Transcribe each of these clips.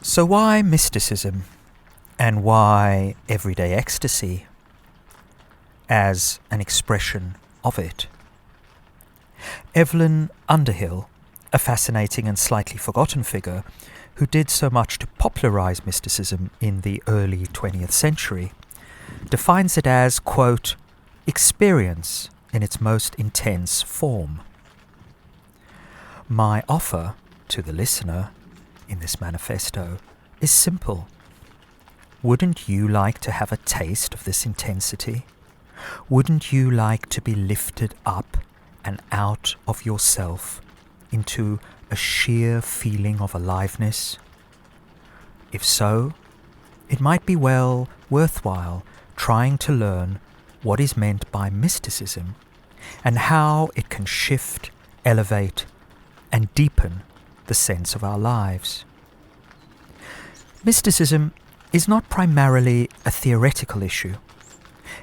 So why mysticism, and why everyday ecstasy as an expression of it? Evelyn Underhill, a fascinating and slightly forgotten figure who did so much to popularize mysticism in the early 20th century, defines it as, quote, experience in its most intense form. My offer to the listener in this manifesto is simple. Wouldn't you like to have a taste of this intensity? Wouldn't you like to be lifted up and out of yourself into a sheer feeling of aliveness? If so, it might be worthwhile trying to learn what is meant by mysticism and how it can shift, elevate, and deepen the sense of our lives. Mysticism is not primarily a theoretical issue.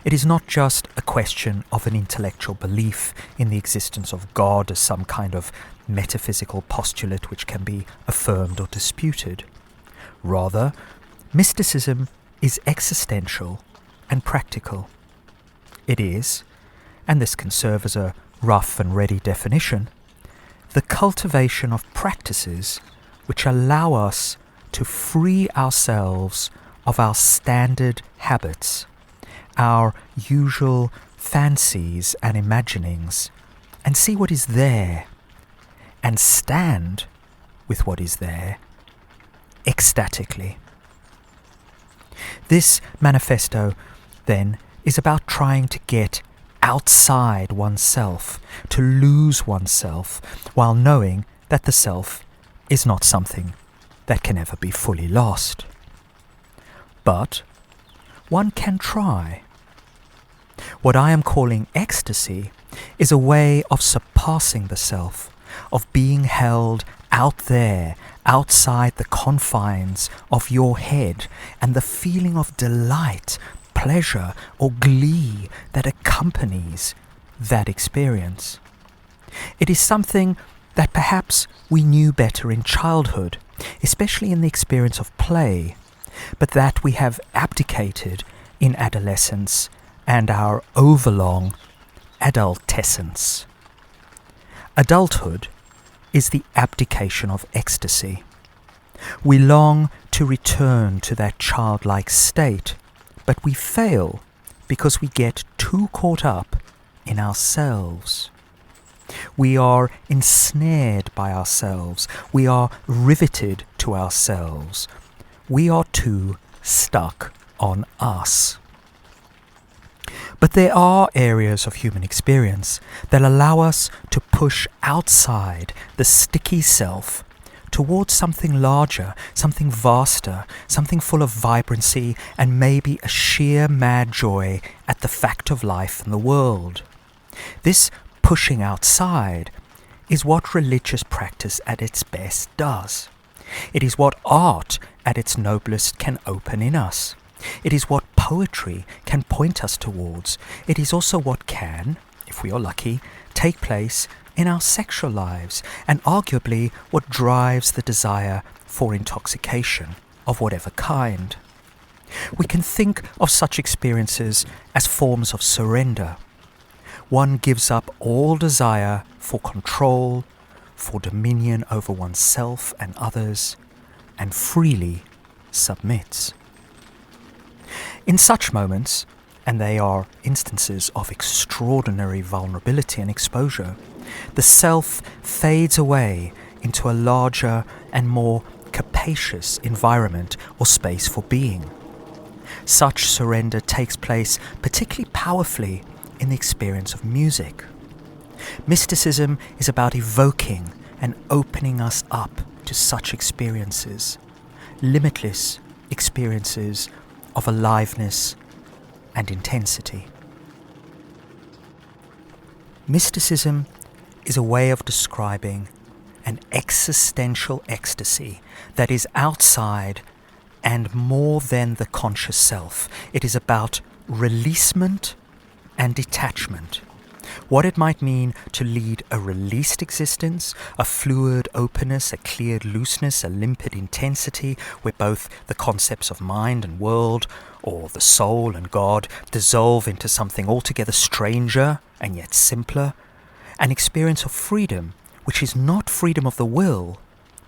It is not just a question of an intellectual belief in the existence of God as some kind of metaphysical postulate which can be affirmed or disputed. Rather, mysticism is existential and practical. It is, and this can serve as a rough and ready definition, the cultivation of practices which allow us to free ourselves of our standard habits, our usual fancies and imaginings, and see what is there, and stand with what is there ecstatically. This manifesto, then, is about trying to get outside oneself, to lose oneself, while knowing that the self is not something that can ever be fully lost. But one can try. What I am calling ecstasy is a way of surpassing the self, of being held out there, outside the confines of your head, and the feeling of delight, pleasure, or glee that accompanies that experience. It is something that perhaps we knew better in childhood, especially in the experience of play, but that we have abdicated in adolescence and our overlong adultescence. Adulthood is the abdication of ecstasy. We long to return to that childlike state, but we fail because we get too caught up in ourselves. We are ensnared by ourselves. We are riveted to ourselves. We are too stuck on us. But there are areas of human experience that allow us to push outside the sticky self towards something larger, something vaster, something full of vibrancy and maybe a sheer mad joy at the fact of life and the world. This pushing outside is what religious practice at its best does. It is what art at its noblest can open in us. It is what poetry can point us towards. It is also what can, if we are lucky, take place in our sexual lives, and arguably what drives the desire for intoxication of whatever kind. We can think of such experiences as forms of surrender. One gives up all desire for control, for dominion over oneself and others, and freely submits. In such moments, and they are instances of extraordinary vulnerability and exposure, the self fades away into a larger and more capacious environment or space for being. Such surrender takes place particularly powerfully in the experience of music. Mysticism is about evoking and opening us up to such experiences, limitless experiences of aliveness and intensity. Mysticism is a way of describing an existential ecstasy that is outside and more than the conscious self. It is about releasement and detachment, what it might mean to lead a released existence, a fluid openness, a cleared looseness, a limpid intensity, where both the concepts of mind and world, or the soul and God, dissolve into something altogether stranger and yet simpler, an experience of freedom, which is not freedom of the will,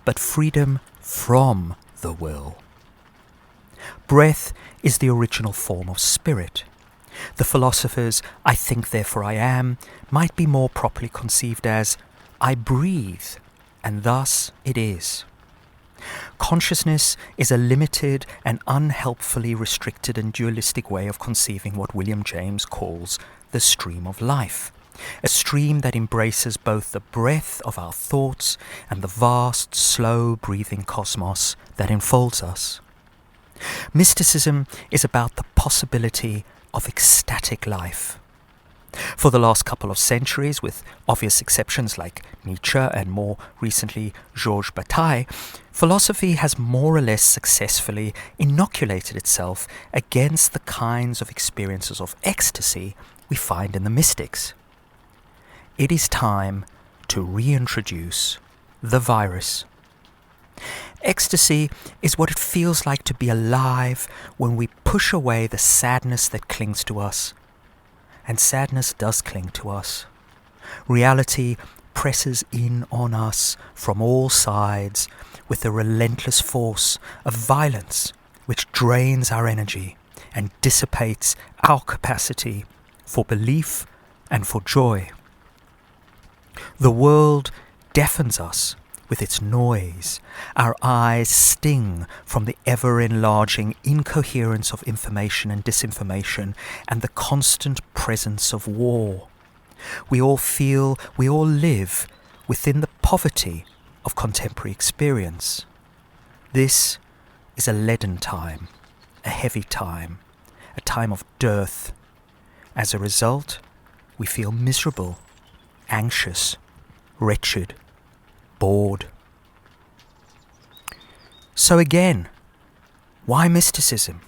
but freedom from the will. Breath is the original form of spirit. The philosophers "I think therefore I am" might be more properly conceived as "I breathe, and thus it is." Consciousness is a limited and unhelpfully restricted and dualistic way of conceiving what William James calls the stream of life, a stream that embraces both the breath of our thoughts and the vast, slow-breathing cosmos that enfolds us. Mysticism is about the possibility of ecstatic life. For the last couple of centuries, with obvious exceptions like Nietzsche and more recently Georges Bataille, philosophy has more or less successfully inoculated itself against the kinds of experiences of ecstasy we find in the mystics. It is time to reintroduce the virus. Ecstasy is what it feels like to be alive when we push away the sadness that clings to us. And sadness does cling to us. Reality presses in on us from all sides with a relentless force of violence which drains our energy and dissipates our capacity for belief and for joy. The world deafens us with its noise. Our eyes sting from the ever-enlarging incoherence of information and disinformation and the constant presence of war. We all feel, we all live within the poverty of contemporary experience. This is a leaden time, a heavy time, a time of dearth. As a result, we feel miserable, anxious, wretched, bored. So again, why mysticism?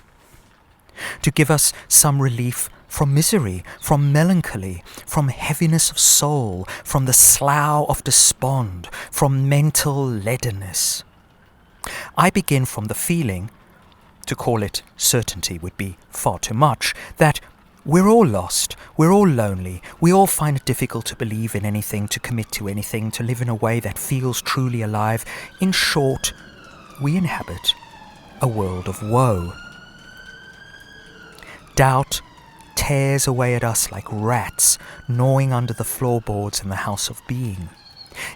To give us some relief from misery, from melancholy, from heaviness of soul, from the slough of despond, from mental leadenness. I begin from the feeling, to call it certainty would be far too much, that we're all lost, we're all lonely, we all find it difficult to believe in anything, to commit to anything, to live in a way that feels truly alive. In short, we inhabit a world of woe. Doubt tears away at us like rats gnawing under the floorboards in the house of being.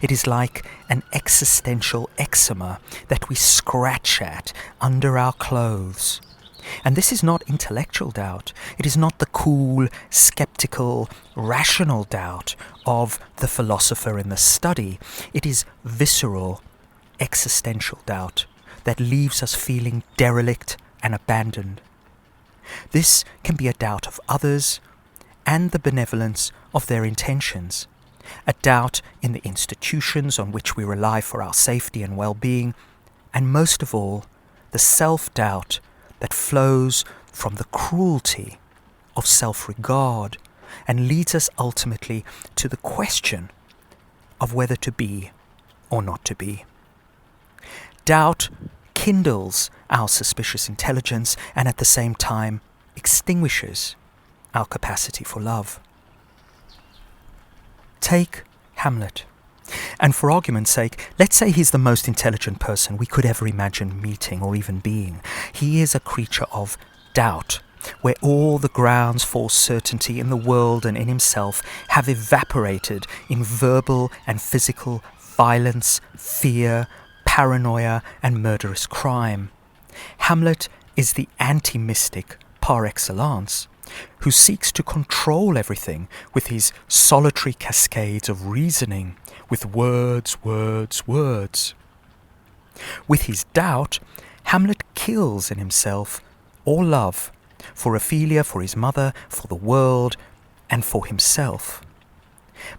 It is like an existential eczema that we scratch at under our clothes. And this is not intellectual doubt. It is not the cool, skeptical, rational doubt of the philosopher in the study. It is visceral, existential doubt that leaves us feeling derelict and abandoned. This can be a doubt of others and the benevolence of their intentions, a doubt in the institutions on which we rely for our safety and well-being, and most of all, the self-doubt that flows from the cruelty of self-regard and leads us ultimately to the question of whether to be or not to be. Doubt kindles our suspicious intelligence and at the same time extinguishes our capacity for love. Take Hamlet. And for argument's sake, let's say he's the most intelligent person we could ever imagine meeting or even being. He is a creature of doubt, where all the grounds for certainty in the world and in himself have evaporated in verbal and physical violence, fear, paranoia, and murderous crime. Hamlet is the anti-mystic par excellence, who seeks to control everything with his solitary cascades of reasoning, with words. With his doubt, Hamlet kills in himself all love, for Ophelia, for his mother, for the world, and for himself.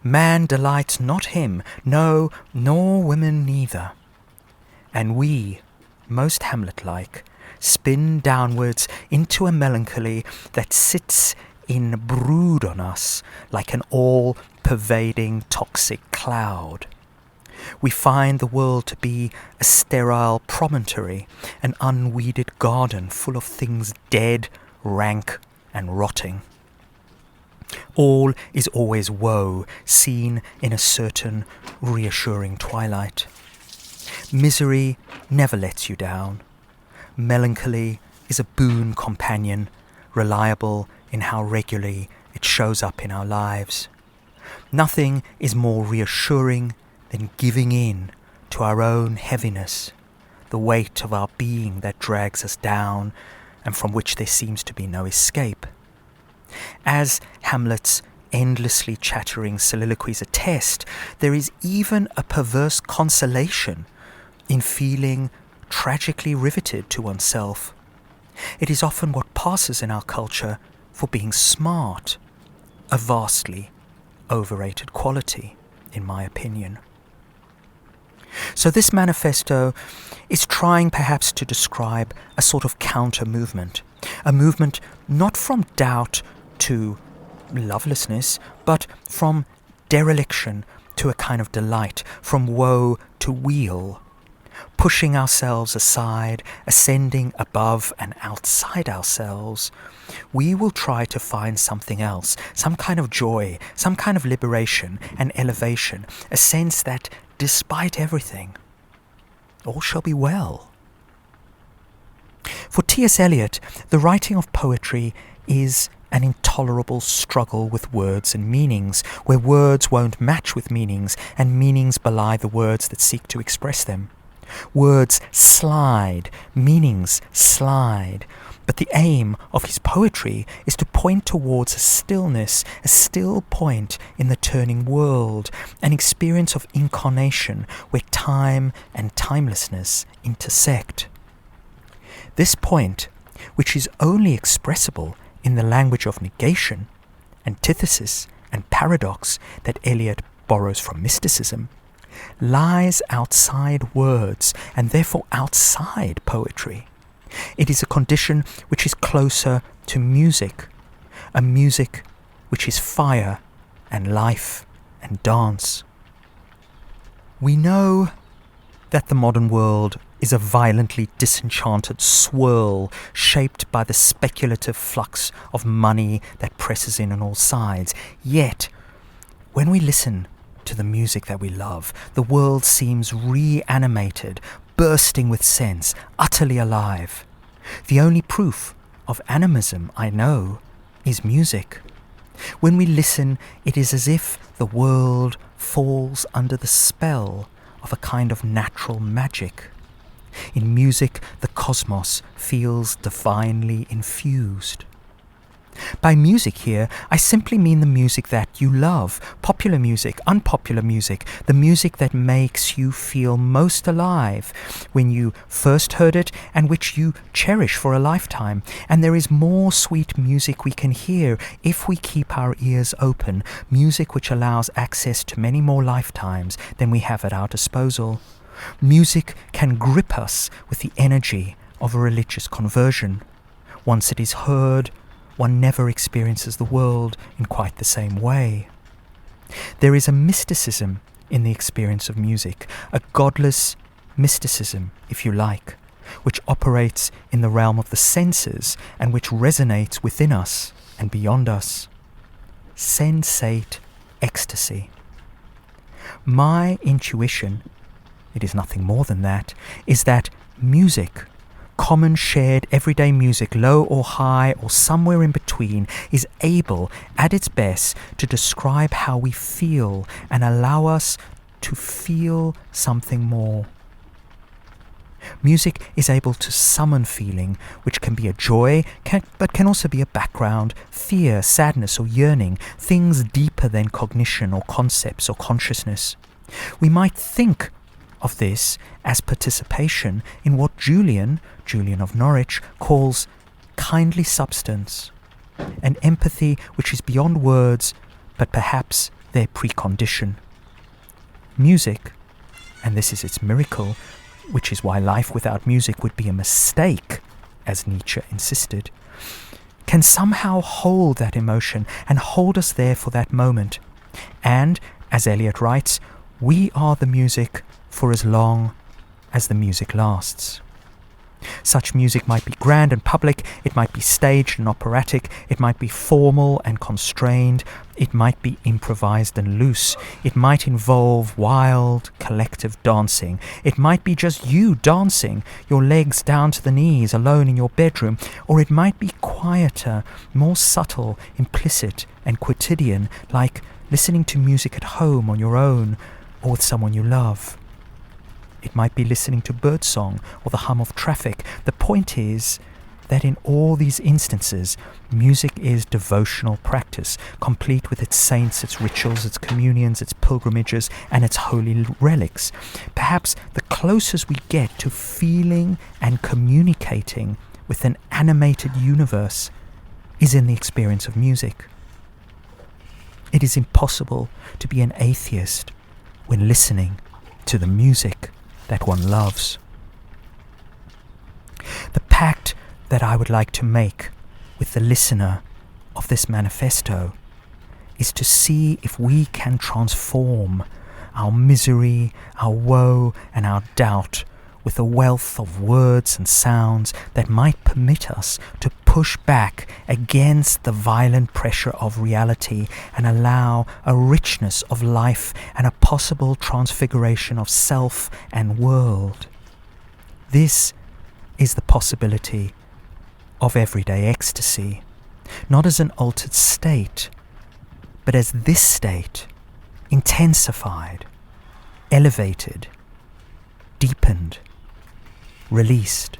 Man delights not him, no, nor women neither. And we, most Hamlet-like, spin downwards into a melancholy that sits inbrood on us like an all-pervading toxic cloud. We find the world to be a sterile promontory, an unweeded garden full of things dead, rank, and rotting. All is always woe, seen in a certain reassuring twilight. Misery never lets you down. Melancholy is a boon companion, reliable in how regularly it shows up in our lives. Nothing is more reassuring than giving in to our own heaviness, the weight of our being that drags us down and from which there seems to be no escape. As Hamlet's endlessly chattering soliloquies attest, there is even a perverse consolation in feeling tragically riveted to oneself. It is often what passes in our culture for being smart, a vastly overrated quality, in my opinion. So this manifesto is trying perhaps to describe a sort of counter-movement, a movement not from doubt to lovelessness, but from dereliction to a kind of delight, from woe to weal, pushing ourselves aside, ascending above and outside ourselves. We will try to find something else, some kind of joy, some kind of liberation and elevation, a sense that despite everything, all shall be well. For T.S. Eliot, the writing of poetry is an intolerable struggle with words and meanings, where words won't match with meanings, and meanings belie the words that seek to express them. Words slide, meanings slide, but the aim of his poetry is to point towards a stillness, a still point in the turning world, an experience of incarnation where time and timelessness intersect. This point, which is only expressible in the language of negation, antithesis, and paradox that Eliot borrows from mysticism, lies outside words and therefore outside poetry. It is a condition which is closer to music, a music which is fire and life and dance. We know that the modern world is a violently disenchanted swirl shaped by the speculative flux of money that presses in on all sides. Yet, when we listen to the music that we love, the world seems reanimated, bursting with sense, utterly alive. The only proof of animism I know is music. When we listen, it is as if the world falls under the spell of a kind of natural magic. In music, the cosmos feels divinely infused. By music here, I simply mean the music that you love, popular music, unpopular music, the music that makes you feel most alive when you first heard it and which you cherish for a lifetime. And there is more sweet music we can hear if we keep our ears open, music which allows access to many more lifetimes than we have at our disposal. Music can grip us with the energy of a religious conversion. Once it is heard, one never experiences the world in quite the same way. There is a mysticism in the experience of music, a godless mysticism, if you like, which operates in the realm of the senses and which resonates within us and beyond us. Sensate ecstasy. My intuition, it is nothing more than that, is that music, common, shared, everyday music, low or high or somewhere in between, is able, at its best, to describe how we feel and allow us to feel something more. Music is able to summon feeling, which can be a joy, but can also be a background, fear, sadness or yearning, things deeper than cognition or concepts or consciousness. We might think of this as participation in what Julian of Norwich, calls kindly substance, an empathy which is beyond words, but perhaps their precondition. Music, and this is its miracle, which is why life without music would be a mistake, as Nietzsche insisted, can somehow hold that emotion and hold us there for that moment. And, as Eliot writes, we are the music for as long as the music lasts. Such music might be grand and public, it might be staged and operatic, it might be formal and constrained, it might be improvised and loose, it might involve wild, collective dancing, it might be just you dancing, your legs down to the knees, alone in your bedroom, or it might be quieter, more subtle, implicit and quotidian, like listening to music at home on your own or with someone you love. It might be listening to birdsong or the hum of traffic. The point is that in all these instances, music is devotional practice, complete with its saints, its rituals, its communions, its pilgrimages, and its holy relics. Perhaps the closest we get to feeling and communicating with an animated universe is in the experience of music. It is impossible to be an atheist when listening to the music that one loves. The pact that I would like to make with the listener of this manifesto is to see if we can transform our misery, our woe, and our doubt with a wealth of words and sounds that might permit us to push back against the violent pressure of reality and allow a richness of life and a possible transfiguration of self and world. This is the possibility of everyday ecstasy, not as an altered state, but as this state, intensified, elevated, deepened, released.